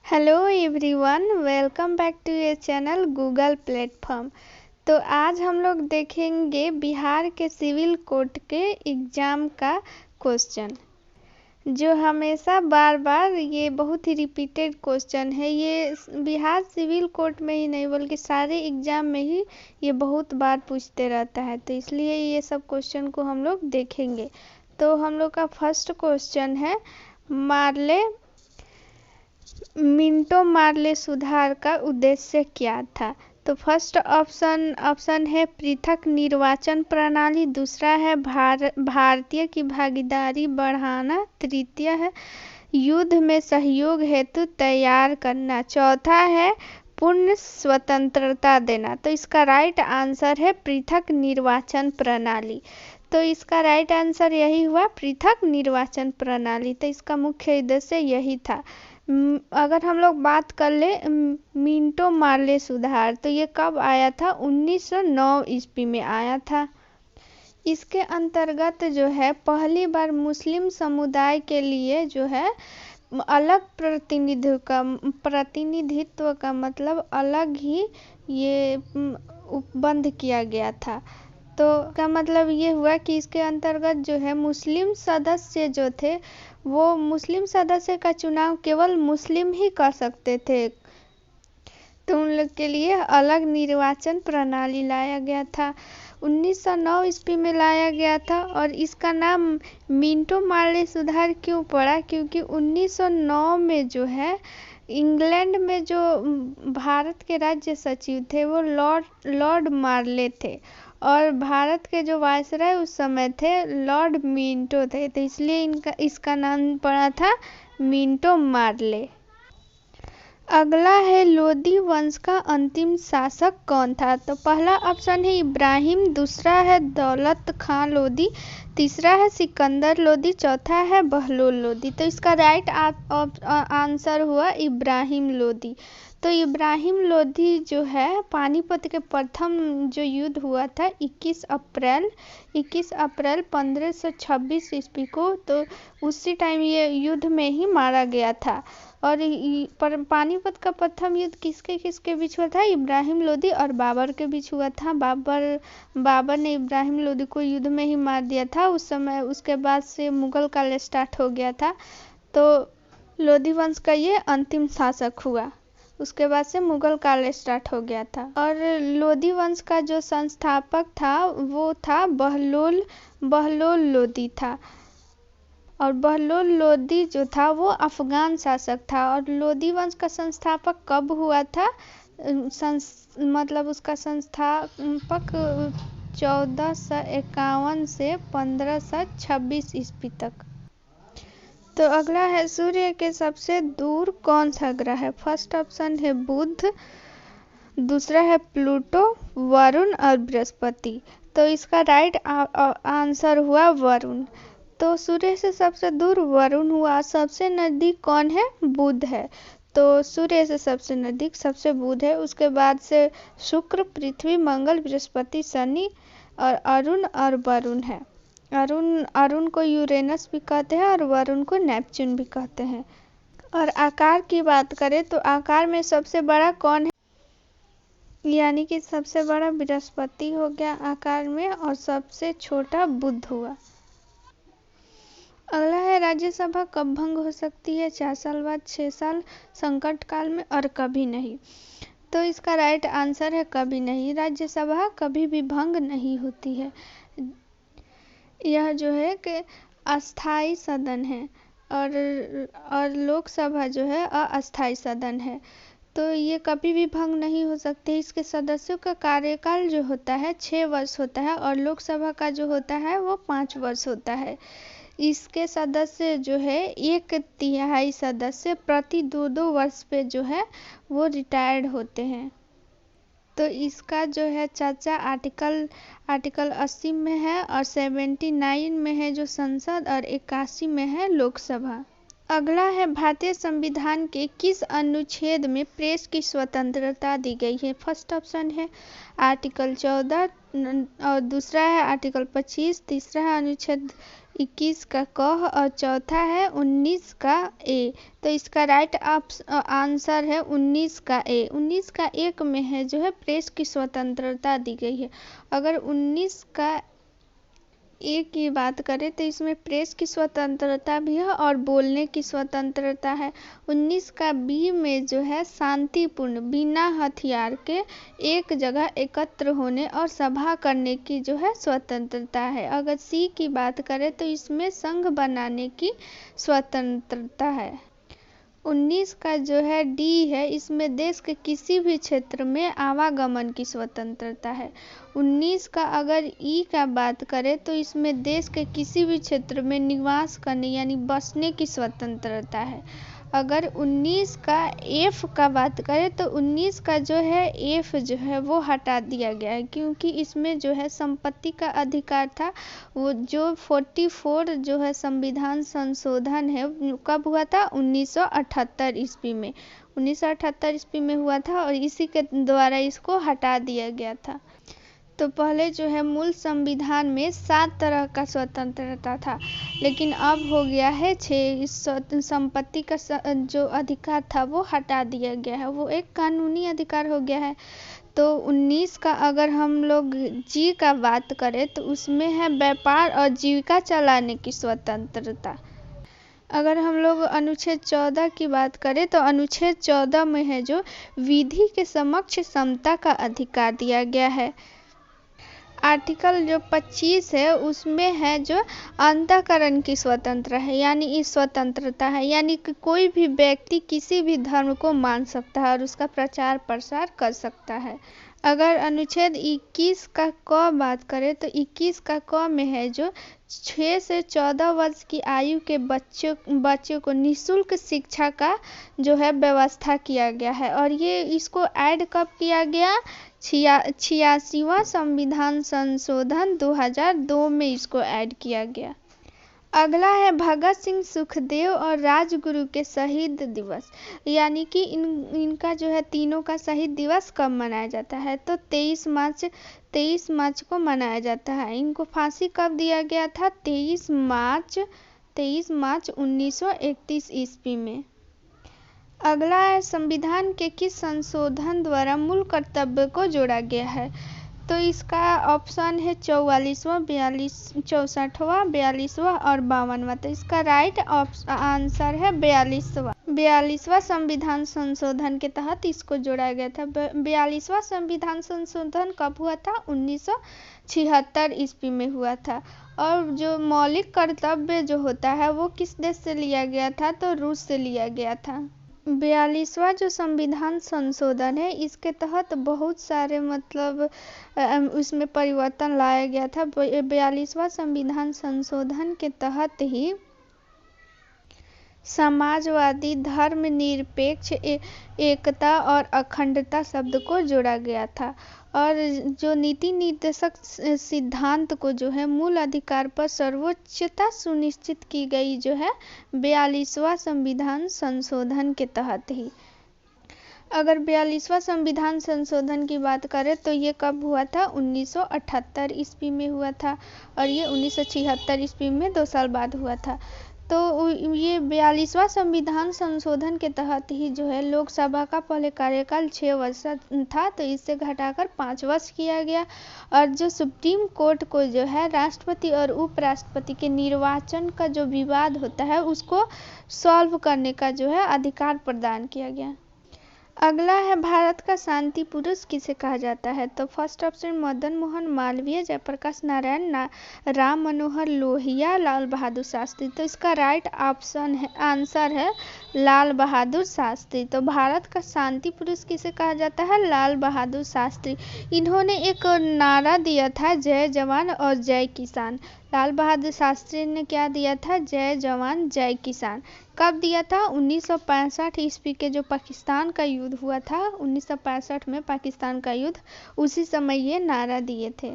Hello everyone, welcome back to ये channel Google platform. तो आज हम लोग देखेंगे बिहार के सिविल कोर्ट के एग्ज़ाम का क्वेश्चन, जो हमेशा बार बार ये बहुत ही रिपीटेड क्वेश्चन है। ये बिहार सिविल कोर्ट में ही नहीं बल्कि सारे एग्ज़ाम में ही ये बहुत बार पूछते रहता है, तो इसलिए ये सब क्वेश्चन को हम लोग देखेंगे। तो हम लोग का फर्स्ट क्वेश्चन है, मिंटो मार्ले सुधार का उद्देश्य क्या था। तो फर्स्ट ऑप्शन है पृथक निर्वाचन प्रणाली, दूसरा है भारतीय की भागीदारी बढ़ाना, तृतीय है युद्ध में सहयोग हेतु तैयार करना, चौथा है पूर्ण स्वतंत्रता देना। तो इसका राइट आंसर है पृथक निर्वाचन प्रणाली। तो इसका राइट आंसर यही हुआ, पृथक निर्वाचन प्रणाली। तो इसका मुख्य उद्देश्य यही था। अगर हम लोग बात कर ले मिंटो मार्ले सुधार, तो ये कब आया था? 1909 ईस्वी में आया था। इसके अंतर्गत जो है पहली बार मुस्लिम समुदाय के लिए जो है अलग प्रतिनिधित्व का मतलब अलग ही ये बंद किया गया था। तो का मतलब ये हुआ कि इसके अंतर्गत जो है मुस्लिम सदस्य जो थे वो मुस्लिम सदस्य का चुनाव केवल मुस्लिम ही कर सकते थे, तो उन लोग के लिए अलग निर्वाचन प्रणाली लाया गया था। 1909 ईस्वी में लाया गया था। और इसका नाम मिंटो मार्ले सुधार क्यों पड़ा? क्योंकि 1909 में जो है इंग्लैंड में जो भारत के राज्य सचिव थे वो लॉर्ड मार्ले थे, और भारत के जो वायसराय उस समय थे लॉर्ड मिंटो थे, तो इसलिए इसका नाम पड़ा था मिंटो मार्ले। अगला है लोदी वंश का अंतिम शासक कौन था। तो पहला ऑप्शन है इब्राहिम, दूसरा है दौलत खां लोदी, तीसरा है सिकंदर लोदी, चौथा है बहलोल लोदी। तो इसका राइट आंसर हुआ इब्राहिम लोदी। तो इब्राहिम लोदी जो है पानीपत के प्रथम जो युद्ध हुआ था 21 अप्रैल 1526 ईस्वी को, तो उसी टाइम ये युद्ध में ही मारा गया था। और पानीपत का प्रथम युद्ध किसके बीच हुआ था? इब्राहिम लोदी और बाबर के बीच हुआ था। बाबर ने इब्राहिम लोदी को युद्ध में ही मार दिया था उस समय। उसके बाद से मुगल काल स्टार्ट हो गया था, तो लोदी वंश का ये अंतिम शासक हुआ। उसके बाद से मुगल काल स्टार्ट हो गया था। और लोदी वंश का जो संस्थापक था वो था बहलोल लोदी था। और बहलोल लोदी जो था वो अफगान शासक था। और लोदी वंश का संस्थापक कब हुआ था? मतलब उसका संस्थापक 1451 से 1526 ईस्वी तक। तो अगला है सूर्य के सबसे दूर कौन सा ग्रह है। फर्स्ट ऑप्शन है बुध, दूसरा है प्लूटो, वरुण और बृहस्पति। तो इसका राइट आंसर हुआ वरुण। तो सूर्य से सबसे दूर वरुण हुआ। सबसे नज़दीक कौन है? बुध है। तो सूर्य से सबसे नज़दीक सबसे बुध है। उसके बाद से शुक्र, पृथ्वी, मंगल, बृहस्पति, शनि और अरुण और वरुण है। अरुण को यूरेनस भी कहते हैं और वरुण को नेपच्यून भी कहते हैं। और आकार की बात करें तो आकार में सबसे बड़ा कौन है? यानी कि सबसे बड़ा बृहस्पति हो गया आकार में, और सबसे छोटा बुध हुआ। अगला है राज्यसभा कब भंग हो सकती है? 4 साल बाद, 6 साल, संकट काल में और कभी नहीं। तो इसका राइट आंसर है कभी नहीं। राज्यसभा कभी भी भंग नहीं होती है। यह जो है कि अस्थाई सदन है, और लोकसभा जो है अस्थाई सदन है, तो ये कभी भी भंग नहीं हो सकते। इसके सदस्यों का कार्यकाल जो होता है 6 वर्ष होता है, और लोकसभा का जो होता है वो 5 वर्ष होता है। इसके सदस्य जो है 1/3 सदस्य प्रति 2 वर्ष पे जो है वो रिटायर्ड होते हैं। तो इसका जो है चर्चा आर्टिकल 80 में है, और 79 में है जो संसद, और 81 में है लोकसभा। अगला है भारतीय संविधान के किस अनुच्छेद में प्रेस की स्वतंत्रता दी गई है। फर्स्ट ऑप्शन है आर्टिकल 14, और दूसरा है आर्टिकल 25, तीसरा है अनुच्छेद 21 का क और चौथा है 19 का ए। तो इसका राइट आंसर है 19 का ए। 19 का एक में है जो है प्रेस की स्वतंत्रता दी गई है। अगर 19 का ए की बात करें तो इसमें प्रेस की स्वतंत्रता भी है और बोलने की स्वतंत्रता है। 19 का बी में जो है शांतिपूर्ण बिना हथियार के एक जगह एकत्र होने और सभा करने की जो है स्वतंत्रता है। अगर सी की बात करें तो इसमें संघ बनाने की स्वतंत्रता है। 19 का जो है डी है, इसमें देश के किसी भी क्षेत्र में आवागमन की स्वतंत्रता है। 19 का अगर ई का बात करें तो इसमें देश के किसी भी क्षेत्र में निवास करने यानी बसने की स्वतंत्रता है। अगर 19 का एफ का बात करें तो 19 का जो है एफ जो है वो हटा दिया गया है, क्योंकि इसमें जो है संपत्ति का अधिकार था। वो जो 44 जो है संविधान संशोधन है कब हुआ था? 1978 ईस्वी में। 1978 ईस्वी में हुआ था और इसी के द्वारा इसको हटा दिया गया था। तो पहले जो है मूल संविधान में 7 तरह का स्वतंत्रता था, लेकिन अब हो गया है 6। इस संपत्ति का जो अधिकार था वो हटा दिया गया है, वो एक कानूनी अधिकार हो गया है। तो 19 का अगर हम लोग जी का बात करें तो उसमें है व्यापार और जीविका चलाने की स्वतंत्रता। अगर हम लोग अनुच्छेद 14 की बात करें तो अनुच्छेद 14 में है जो विधि के समक्ष समता का अधिकार दिया गया है। आर्टिकल जो 25 है उसमें है जो अंतःकरण की स्वतंत्रता है, यानी इस स्वतंत्रता है, यानी कि कोई भी व्यक्ति किसी भी धर्म को मान सकता है और उसका प्रचार प्रसार कर सकता है। अगर अनुच्छेद 21 का क बात करें तो 21 का क में है जो 6 से 14 वर्ष की आयु के बच्चों को निःशुल्क शिक्षा का जो है व्यवस्था किया गया है। और ये इसको ऐड कब किया गया? 86वां संविधान संशोधन 2002 में इसको ऐड किया गया। अगला है भगत सिंह, सुखदेव और राजगुरु के शहीद दिवस, यानी कि इनका जो है तीनों का शहीद दिवस कब मनाया जाता है? तो 23 मार्च को मनाया जाता है। इनको फांसी कब दिया गया था? 23 मार्च 1931 ईस्वी में। अगला है संविधान के किस संशोधन द्वारा मूल कर्तव्य को जोड़ा गया है? तो इसका ऑप्शन है 44वां, 64वां, 42वां और 52वां। तो इसका राइट आंसर है 42वां संविधान संशोधन के तहत इसको जोड़ा गया था। 42वां संविधान संशोधन कब हुआ था? 1976 ईस्वी में हुआ था। और जो मौलिक कर्तव्य जो होता है वो किस देश से लिया गया था? तो रूस से लिया गया था। 42वां जो संविधान संशोधन है इसके तहत बहुत सारे उसमें परिवर्तन लाया गया था। 42वां संविधान संशोधन के तहत ही समाजवादी, धर्मनिरपेक्ष, एकता और अखंडता शब्द को जोड़ा गया था। और जो नीति निर्देशक सिद्धांत को जो है मूल अधिकार पर सर्वोच्चता सुनिश्चित की गई जो है 42वां संविधान संशोधन के तहत ही। अगर 42वां संविधान संशोधन की बात करें तो ये कब हुआ था? 1978 ईस्वी में हुआ था और ये 1976 ईस्वी में 2 साल बाद हुआ था। तो ये 42वां संविधान संशोधन के तहत ही जो है लोकसभा का पहले कार्यकाल 6 वर्ष था, तो इससे घटाकर 5 वर्ष किया गया। और जो सुप्रीम कोर्ट को जो है राष्ट्रपति और उपराष्ट्रपति के निर्वाचन का जो विवाद होता है उसको सॉल्व करने का जो है अधिकार प्रदान किया गया। अगला है भारत का शांति पुरुष किसे कहा जाता है? तो फर्स्ट ऑप्शन मदन मोहन मालवीय, जयप्रकाश नारायण, राम मनोहर लोहिया, लाल बहादुर शास्त्री। तो इसका राइट आंसर है लाल बहादुर शास्त्री। तो भारत का शांति पुरुष किसे कहा जाता है? लाल बहादुर शास्त्री। इन्होंने एक नारा दिया था, जय जवान और जय किसान। लाल बहादुर शास्त्री ने क्या दिया था? जय जवान जय किसान। कब दिया था? 1965 ईस्वी के जो पाकिस्तान का युद्ध हुआ था, 1965 में पाकिस्तान का युद्ध, उसी समय ये नारा दिए थे।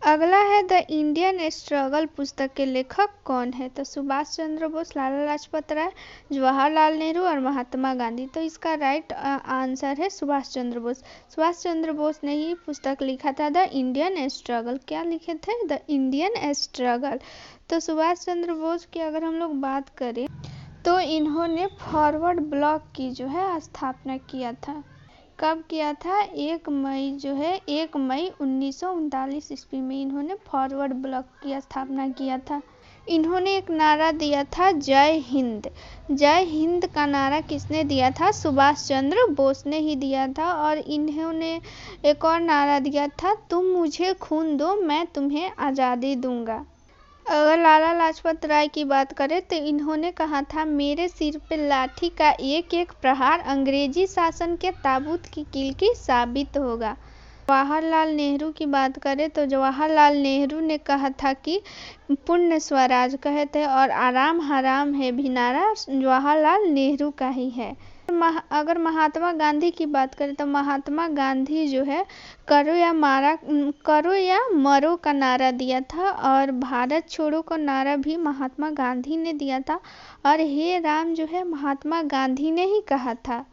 अगला है द इंडियन स्ट्रगल पुस्तक के लेखक कौन है? तो सुभाष चंद्र बोस, लाला लाजपत राय, जवाहरलाल नेहरू और महात्मा गांधी। तो इसका राइट आंसर है सुभाष चंद्र बोस। सुभाष चंद्र बोस ने ही पुस्तक लिखा था द इंडियन स्ट्रगल। क्या लिखे थे? The Indian struggle. तो सुभाष चंद्र बोस की अगर हम लोग बात करें तो इन्होंने फॉरवर्ड ब्लॉक की जो है स्थापना किया था। कब किया था? 1 मई 1939 ईस्वी में इन्होंने फॉरवर्ड ब्लॉक की स्थापना किया था। इन्होंने एक नारा दिया था जय हिंद। जय हिंद का नारा किसने दिया था? सुभाष चंद्र बोस ने ही दिया था। और इन्होंने एक और नारा दिया था, तुम मुझे खून दो मैं तुम्हें आज़ादी दूंगा। अगर लाला लाजपत राय की बात करें तो इन्होंने कहा था, मेरे सिर पे लाठी का एक एक प्रहार अंग्रेजी शासन के ताबूत की कील की साबित होगा। जवाहरलाल नेहरू की बात करें तो जवाहरलाल नेहरू ने कहा था कि पुण्य स्वराज कहे थे और आराम हराम है भी नारा जवाहरलाल नेहरू का ही है। अगर महात्मा गांधी की बात करें तो महात्मा गांधी जो है करो या मरो का नारा दिया था और भारत छोड़ो का नारा भी महात्मा गांधी ने दिया था और हे राम जो है महात्मा गांधी ने ही कहा था।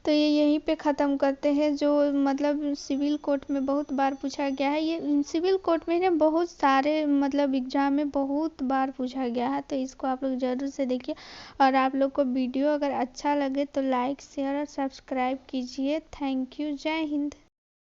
तो ये यहीं पे ख़त्म करते हैं। जो मतलब सिविल कोर्ट में बहुत बार पूछा गया है, ये सिविल कोर्ट में ना बहुत सारे मतलब एग्जाम में बहुत बार पूछा गया है, तो इसको आप लोग ज़रूर से देखिए। और आप लोग को वीडियो अगर अच्छा लगे तो लाइक शेयर और सब्सक्राइब कीजिए। Thank you. जय हिंद।